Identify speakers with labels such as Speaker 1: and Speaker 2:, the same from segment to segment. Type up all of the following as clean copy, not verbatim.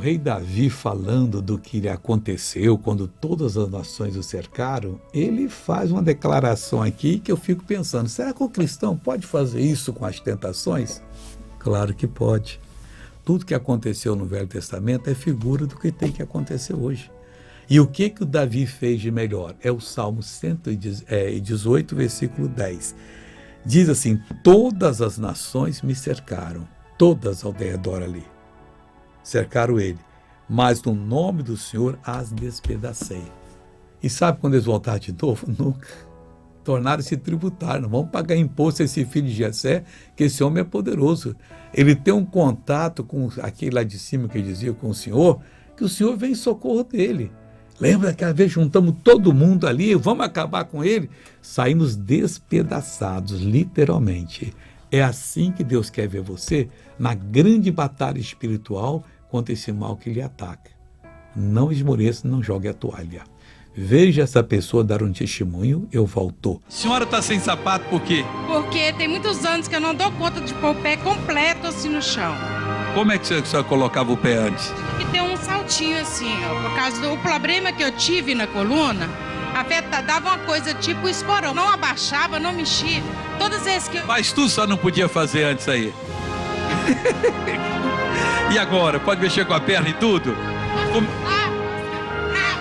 Speaker 1: rei Davi, falando do que lhe aconteceu quando todas as nações o cercaram, ele faz uma declaração aqui que eu fico pensando, será que o cristão pode fazer isso com as tentações? Claro que pode. Tudo que aconteceu no Velho Testamento é figura do que tem que acontecer hoje. E o que o Davi fez de melhor? É o Salmo 118, versículo 10. Diz assim, todas as nações me cercaram, todas ao redor ali. Cercaram ele, mas no nome do Senhor as despedacei. E sabe quando eles voltaram de novo? Nunca. Tornaram-se tributários, não vão pagar imposto a esse filho de Jessé, que esse homem é poderoso. Ele tem um contato com aquele lá de cima que dizia com o Senhor, que o Senhor vem em socorro dele. Lembra que às vezes juntamos todo mundo ali, vamos acabar com ele? Saímos despedaçados, literalmente. É assim que Deus quer ver você na grande batalha espiritual contra esse mal que lhe ataca. Não esmoreça, não jogue a toalha. Veja essa pessoa dar um testemunho, eu volto.
Speaker 2: A senhora está sem sapato por quê?
Speaker 3: Porque tem muitos anos que eu não dou conta de pôr o pé completo assim no chão.
Speaker 2: Como é que a senhora colocava o pé antes?
Speaker 3: E tem um saltinho assim, ó, por causa do problema que eu tive na coluna, dava uma coisa tipo esporão. Não abaixava, não mexia. Todas as vezes que eu...
Speaker 2: Mas tu só não podia fazer antes aí. E agora? Pode mexer com a perna e tudo?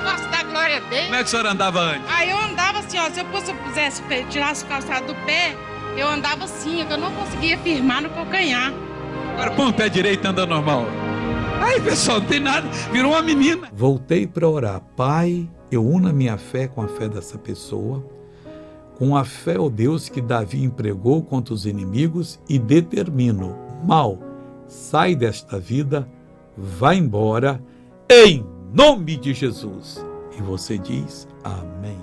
Speaker 3: Posso dar glória a Deus?
Speaker 2: Como é que a senhora andava antes?
Speaker 3: Aí eu andava assim, ó, se eu pusesse, tirasse o calçado do pé, eu andava assim, eu não conseguia firmar no calcanhar.
Speaker 2: Agora põe o pé direito e anda normal. Aí, pessoal, não tem nada, virou uma menina.
Speaker 1: Voltei para orar. Pai, eu uno a minha fé com a fé dessa pessoa, com a fé, ó Deus, que Davi empregou contra os inimigos e determino, mal, sai desta vida, vai embora, em nome de Jesus. E você diz amém.